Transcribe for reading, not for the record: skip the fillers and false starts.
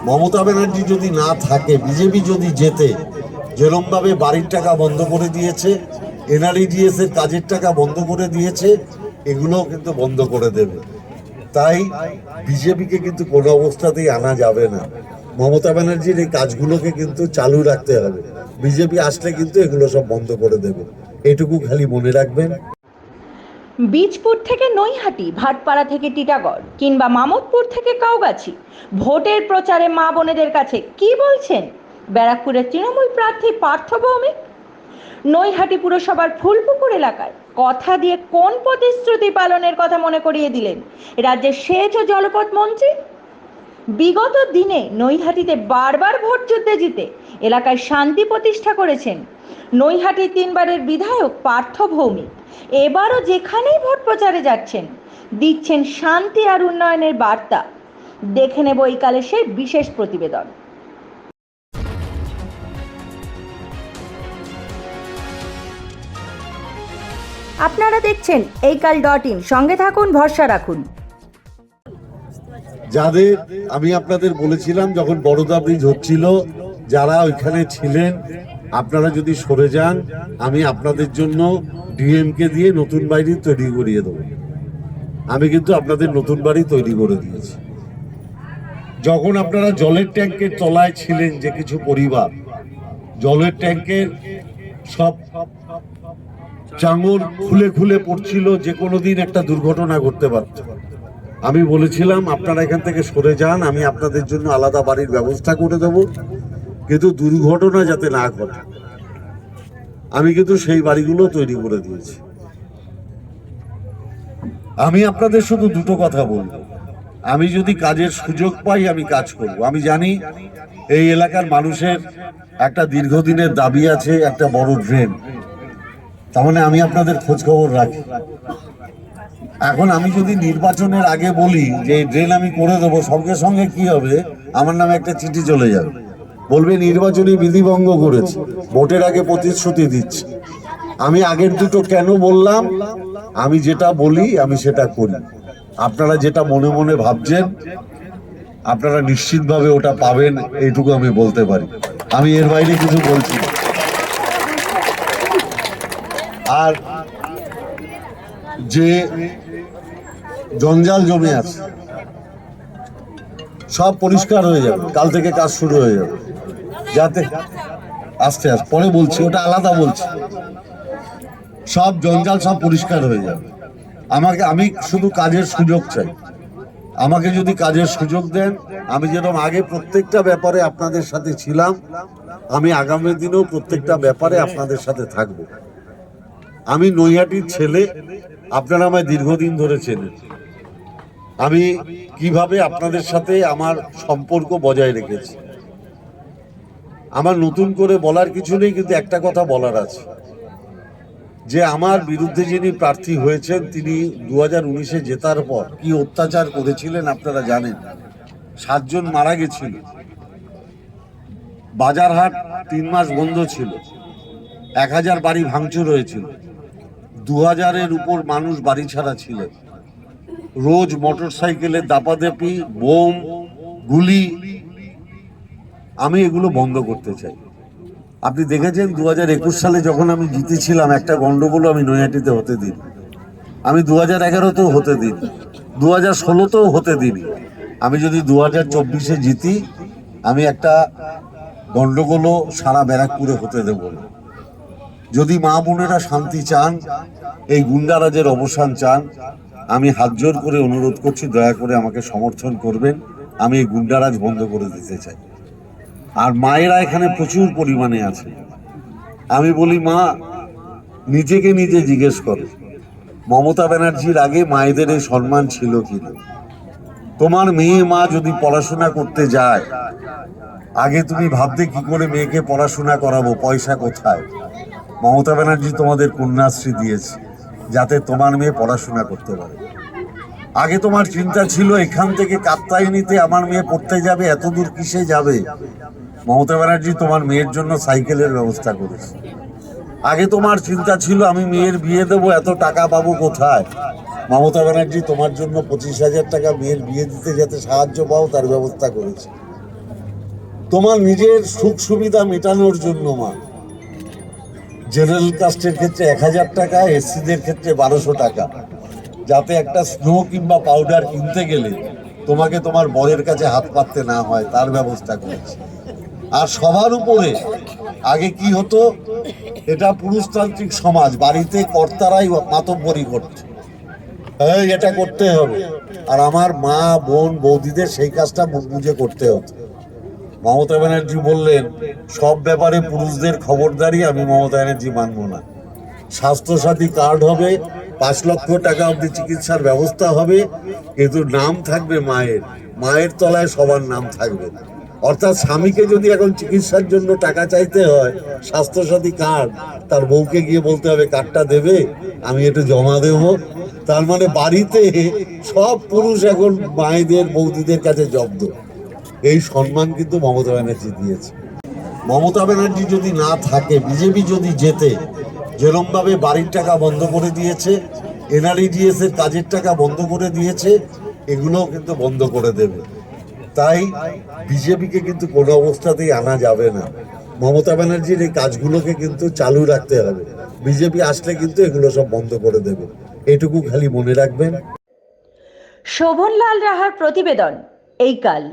মমতা ব্যানার্জি যদি না থাকে, বিজেপি যদি জেতে, যেরমভাবে বাড়ির টাকা বন্ধ করে দিয়েছে, এনআরইজিএস এর কাজের টাকা বন্ধ করে দিয়েছে, এগুলোও কিন্তু বন্ধ করে দেবে। তাই বিজেপিকে কিন্তু কোনো অবস্থাতেই আনা যাবে না। মমতা ব্যানার্জির এই কাজগুলোকে কিন্তু চালু রাখতে হবে। বিজেপি আসলে কিন্তু এগুলো সব বন্ধ করে দেবে, এটুকু খালি মনে রাখবেন। বীজপুর থেকে নৈহাটি, ভাটপাড়া থেকে টিটাগড় কিংবা মামদপুর থেকে কাউগাছি, ভোটের প্রচারে মা বোনেদের কাছে কি বলছেন ব্যারাকপুরের তৃণমূল প্রার্থী পার্থ ভৌমিক? নৈহাটি পুরসভার ফুলপুকুর এলাকায় কথা দিয়ে কোন প্রতিশ্রুতি পালনের কথা মনে করিয়ে দিলেন রাজ্যের সেচ ও জলপথ মন্ত্রী? বিগত দিনে নৈহাটিতে বারবার ভোট যুদ্ধে জিতে এলাকায় শান্তি প্রতিষ্ঠা করেছেন নৈহাটির 3 বারের বিধায়ক পার্থ ভৌমিক। এবারও যেখানেই ভোট প্রচারে যাচ্ছেন দিচ্ছেন শান্তি আর উন্নয়নের বার্তা। দেখে নেব এই কালের সেই বিশেষ প্রতিবেদন। আপনারা দেখছেন এইকাল.in, সঙ্গে থাকুন, ভরসা রাখুন। যাদের আমি আপনাদের বলেছিলাম যখন বড়দা ব্রিজ হচ্ছিল, যারা ওইখানে ছিলেন, আপনারা যদি সরে যান, আমি আপনাদের জন্য ডিএমকে দিয়ে নতুন বাড়ি তৈরি করিয়ে দেবো। আমি কিন্তু আপনাদের নতুন বাড়ি তৈরি করে দিয়েছি। যখন আপনারা জলের ট্যাঙ্কের তলায় ছিলেন, যে কিছু পরিবার জলের ট্যাঙ্কের সব চাঙর খুলে খুলে পড়ছিল, যে কোনো দিন একটা দুর্ঘটনা ঘটতে পারত, আমি বলেছিলাম আপনারা এখান থেকে সরে যান, আমি আপনাদের জন্য আলাদা বাড়ির ব্যবস্থা করে দেব, কিন্তু দুর্ঘটনা যাতে না ঘটে। আমি কিন্তু সেই বাড়িগুলো তৈরি করে দিয়েছি। আমি আপনাদের শুধু দুটো কথা বলবো, আমি যদি কাজের সুযোগ পাই আমি কাজ করব। আমি জানি এই এলাকার মানুষের একটা দীর্ঘদিনের দাবি আছে, একটা বড় ড্রেন। তার মানে আমি আপনাদের খোঁজ খবর রাখি। এখন আমি যদি নির্বাচনের আগে বলি যে এই ড্রেন আমি করে দেবো, সঙ্গে সঙ্গে কি হবে, আমার নামে একটা চিঠি চলে যাবে, বলবে নির্বাচনী বিধিভঙ্গ করেছে, ভোটের আগে প্রতিশ্রুতি দিচ্ছে। আমি আগের দুটো কেন বললাম? আমি যেটা বলি আমি সেটা করি। আপনারা যেটা মনে মনে ভাবছেন আপনারা নিশ্চিতভাবে ওটা পাবেন, এইটুকু আমি বলতে পারি। আমি এর বাইরে কিছু বলছি না। আর যে জঞ্জাল জমে আছে সব পরিষ্কার হয়ে যাবে, কাল থেকে কাজ শুরু হয়ে যাবে। যাতে আস্তে আস্তে পরে বলছি, ওটা আলাদা বলছি। সব জঞ্জাল সব পরিষ্কার হয়ে যাবে। আমি শুধু কাজের সুযোগ চাই। আমাকে যদি কাজের সুযোগ দেন, আমি যেরকম আগে প্রত্যেকটা ব্যাপারে আপনাদের সাথে ছিলাম, আমি আগামী দিনেও প্রত্যেকটা ব্যাপারে আপনাদের সাথে থাকব। আমি নৈহাটির ছেলে, আপনারা আমায় দীর্ঘদিন ধরে চেনেন। আমি কিভাবে আপনাদের সাথে আমার সম্পর্ক বজায় রেখেছি। আমার নতুন করে বলার কিছু নেই, কিন্তু একটা কথা বলার আছে, যে আমার বিরুদ্ধে যিনি প্রার্থী হয়েছেন তিনি 2019-এ জেতার পর কি অত্যাচার করেছিলেন আপনারা জানেন। 7 জন মারা গেছিল, বাজারহাট 3 মাস বন্ধ ছিল, 1000 বাড়ি ভাঙচুর হয়েছিল, 2000-এর উপর মানুষ বাড়ি ছাড়া ছিলেন। রোজ মোটর সাইকেলের দাপাদাপি, বোম, গুলি। আমি এগুলো বন্ধ করতে চাই। আপনি দেখেছেন 2021 সালে যখন আমি জিতেছিলাম, একটা গন্ডগোল আমি নৈহাটিতে হতে দিই। আমি 2011-তেও হতে দিই, 2016-তেও হতে দিই। আমি যদি 2024-এ জিতি, আমি একটা গন্ডগোলও সারা ব্যারাকপুরে হতে দেব না। যদি মা বোনেরা শান্তি চান, এই গুন্ডারাজের অবসান চান, আমি হাত জোর করে অনুরোধ করছি, দয়া করে আমাকে সমর্থন করবেন। আমি এই গুন্ডারাজ বন্ধ করে দিতে চাই। আর মায়েরা এখানে প্রচুর পরিমাণে আছে। আমি বলি, মা নিজেকে নিজে জিজ্ঞেস করো, মমতা ব্যানার্জির আগে মায়েদের এই সম্মান ছিল কিনা? তোমার মেয়ে মা যদি পড়াশোনা করতে যায়, আগে তুমি ভাবতে কি করে মেয়েকে পড়াশোনা করাবো, পয়সা কোথায়? মমতা ব্যানার্জি তোমাদের কন্যাশ্রী দিয়েছে যাতে তোমার মেয়ে পড়াশোনা করতে পারে। আগে তোমার চিন্তা ছিল এখান থেকে কাপ্তাইনিতে আমার মেয়ে পড়তে যাবে, এত দূর কিসে যাবে? মমতা ব্যানার্জি তোমার মেয়ের জন্য সাইকেলের ব্যবস্থা করেছে। আগে তোমার চিন্তা ছিল আমি মেয়ের বিয়ে দেবো, এত টাকা পাবো কোথায়? মমতা ব্যানার্জি তোমার জন্য 25,000 টাকা মেয়ের বিয়ে দিতে যাতে সাহায্য পাও তার ব্যবস্থা করেছে। তোমার নিজের সুখ সুবিধা মেটানোর জন্য মা জেনারেল কাস্টের ক্ষেত্রে 1000 টাকা, এসসিদের ক্ষেত্রে 1200 টাকা, যাতে একটা স্নো কিংবা পাউডার কিনতে গেলে তোমাকে তোমার বরের কাছে হাত পাততে না হয় তার ব্যবস্থা করেছে। আর সবার উপরে আগে কি হতো, এটা পুরুষতান্ত্রিক সমাজ, বাড়িতে কর্তারাই মাতব্বরি করছে, এই এটা করতে হবে, আর আমার মা বোন বৌদিদের সেই কাজটা মুখ বুঝে করতে হতো। মমতা ব্যানার্জি বললেন সব ব্যাপারে পুরুষদের খবরদারি, আমি মমতা ব্যানার্জি মানব না। স্বাস্থ্যসাথী কার্ড হবে, 5 লক্ষ টাকা অবধি চিকিৎসার ব্যবস্থা হবে, কিন্তু নাম থাকবে মায়ের, মায়ের তলায় সবার নাম থাকবে। অর্থাৎ স্বামীকে যদি এখন চিকিৎসার জন্য টাকা চাইতে হয়, স্বাস্থ্যসাথী কার্ড, তার বউকে গিয়ে বলতে হবে কার্ডটা দেবে, আমি একটু জমা দেবো। তার মানে বাড়িতে সব পুরুষ এখন মায়েদের বৌদিদের কাছে জব্দ। এই সম্মান কিন্তু মমতা ব্যানার্জি দিয়েছে। মমতা ব্যানার্জি যদি না থাকে, বিজেপি যদি জেতে, যেরমভাবে বাড়ির টাকা বন্ধ করে দিয়েছে, এনআরইজিএস এর কাজের টাকা বন্ধ করে দিয়েছে, এগুলোও কিন্তু বন্ধ করে দেবে। তাই বিজেপিকে কিন্তু কোনো অবস্থাতেই আনা যাবে না। মমতা ব্যানার্জির এই কাজগুলোকে কিন্তু চালু রাখতে হবে। বিজেপি আসলে কিন্তু এগুলো সব বন্ধ করে দেবে, এটুকু খালি মনে রাখবেন। শোভনলাল রাহার প্রতিবেদন এই কাল।